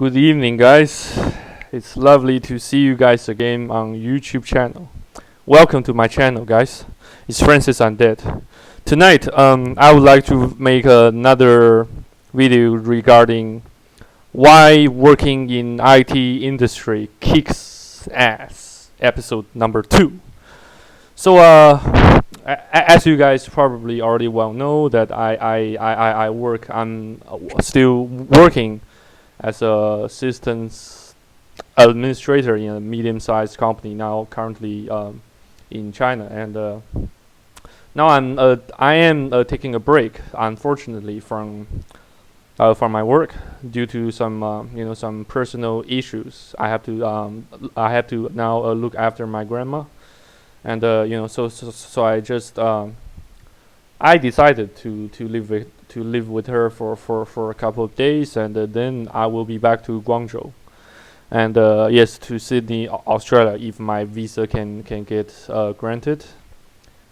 Good evening, guys. It's lovely to see you guys again on YouTube channel. Welcome to my channel, guys. It's Francis Undead. Tonight, I would like to make another video regarding why working in IT industry kicks ass. Episode number 2. So, as you guys probably already well know, that I work. I'm still working as a systems administrator in a medium-sized company now, currently in China, and now I am taking a break, unfortunately, from my work due to some some personal issues. I have to now look after my grandma, and so I just I decided to live with her for a couple of days, and then I will be back to Guangzhou, and yes, to Sydney, Australia, if my visa can get granted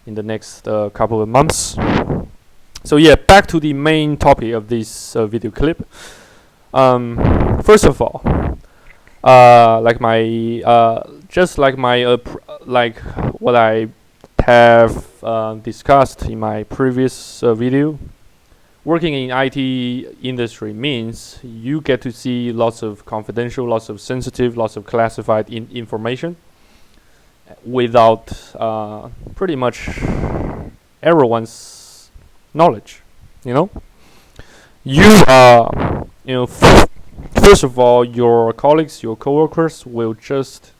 in the next couple of months. So yeah, back to the main topic of this video clip. First of all, like what I have discussed in my previous video, working in IT industry means you get to see lots of confidential, lots of sensitive, lots of classified information without pretty much everyone's knowledge. First of all, your colleagues, your coworkers will just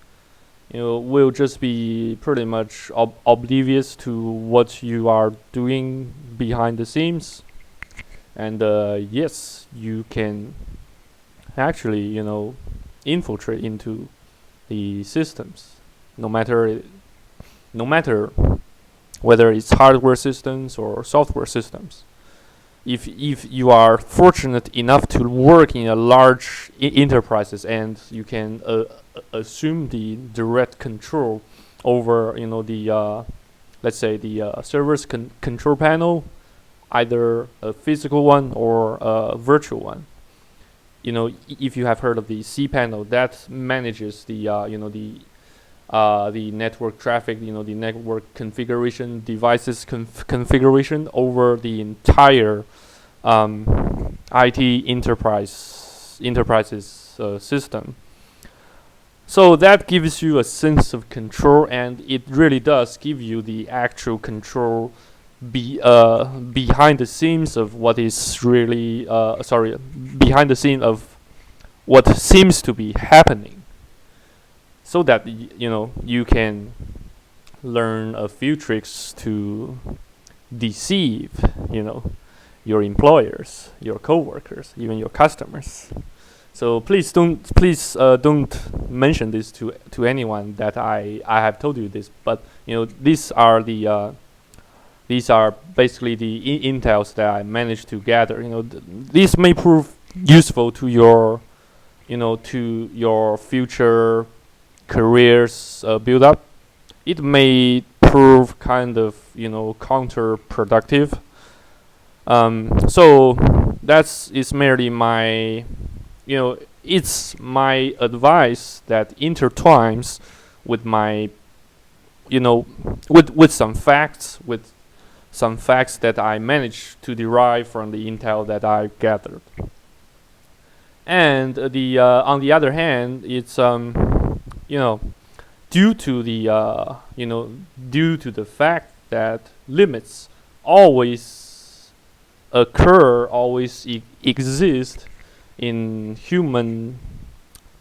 be pretty much oblivious to what you are doing behind the scenes, and yes, you can actually infiltrate into the systems, no matter whether it's hardware systems or software systems. If you are fortunate enough to work in a large enterprises, and you can assume the direct control over the let's say the server's control panel, either a physical one or a virtual one. If you have heard of the cPanel, that manages the network traffic, the network configuration, devices configuration over the entire IT enterprises system. So that gives you a sense of control, and it really does give you the actual control behind the scenes of what is really behind the scene of what seems to be happening, so that you can learn a few tricks to deceive your employers, your coworkers, even your customers. So please don't mention this to anyone that I have told you this, but these are basically the intels that I managed to gather. These may prove useful to your future careers build up. It may prove kind of counterproductive. So is merely my it's my advice that intertwines with my with some facts that I managed to derive from the intel that I gathered. And on the other hand, it's due to the fact that limits always exist in human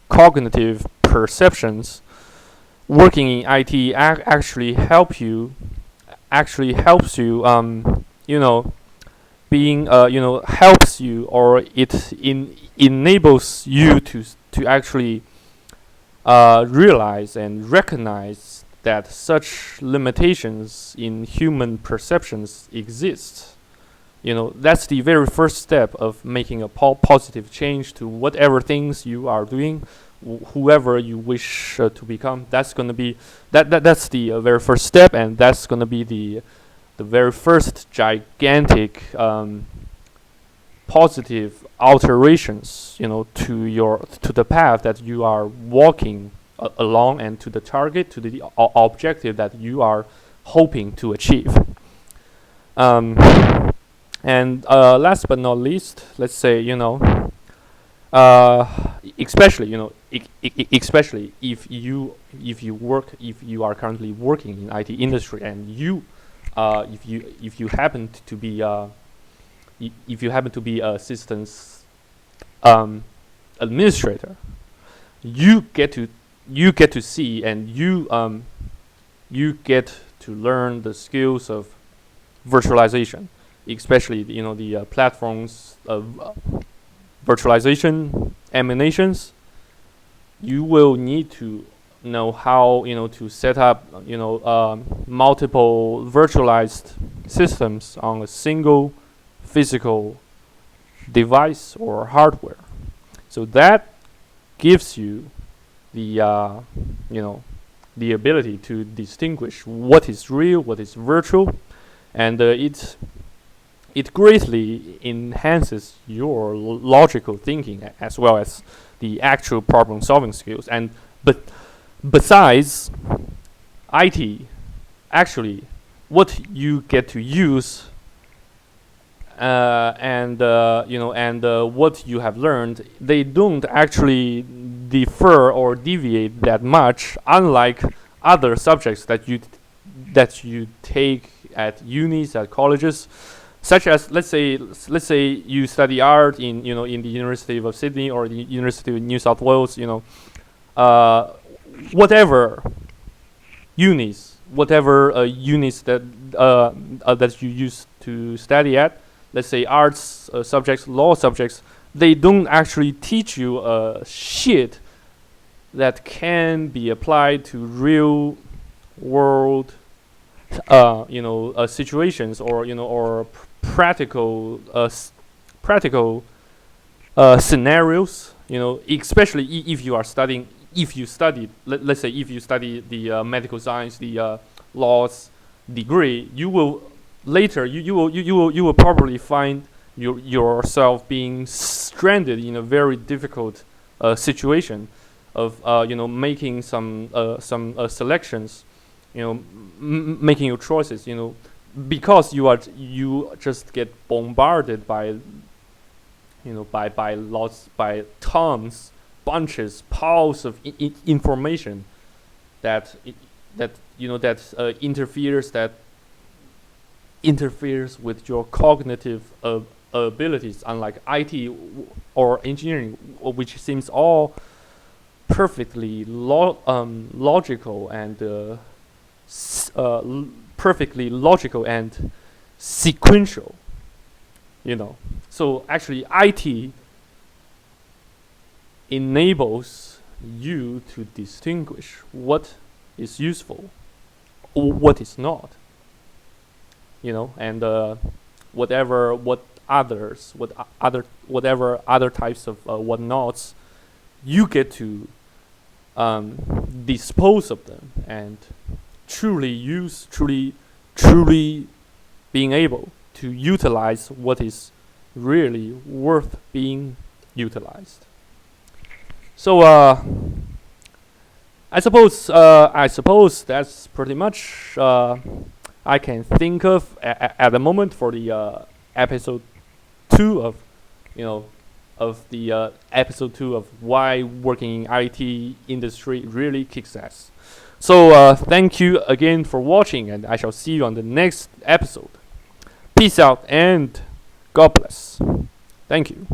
cognitive perceptions. Working in IT actually helps you helps you, or it enables you to actually realize and recognize that such limitations in human perceptions exist. That's the very first step of making a positive change to whatever things you are doing, whoever you wish to become. That's going to be that's the very first step, and that's going to be the very first gigantic positive alterations, to the path that you are walking along, and to the target, to the objective that you are hoping to achieve. And last but not least, let's say, especially, especially if you are currently working in IT industry, and if you happen to be a systems administrator, you get to see, and you get to learn the skills of virtualization, especially the platforms of virtualization, emulations. You will need to know how to set up multiple virtualized systems on a single physical device or hardware. So that gives you the the ability to distinguish what is real, what is virtual, and it greatly enhances your logical thinking, as well as the actual problem solving skills. And besides IT, actually what you get to use and what you have learned, they don't actually differ or deviate that much, unlike other subjects that you take at unis, at colleges, such as let's say you study art in in the University of Sydney or the University of New South Wales, whatever unis that that you used to study at, let's say arts subjects, law subjects, they don't actually teach you shit that can be applied to real world situations, or practical scenarios, especially if you study, let's say if you study the medical science, the laws degree, you will later you will probably find yourself being stranded in a very difficult situation of making some selections, making your choices, because you just get bombarded by tons, bunches, piles of information that interferes with your cognitive abilities, unlike IT or engineering, which seems all perfectly logical and perfectly logical and sequential. So actually IT enables you to distinguish what is useful, what is not, and whatever other types of whatnots, you get to dispose of them and truly being able to utilize what is really worth being utilized. So I suppose that's pretty much I can think of at the moment for the episode 2 of episode 2 of why working in IT industry really kicks ass. So thank you again for watching, and I shall see you on the next episode. Peace out and God bless. Thank you.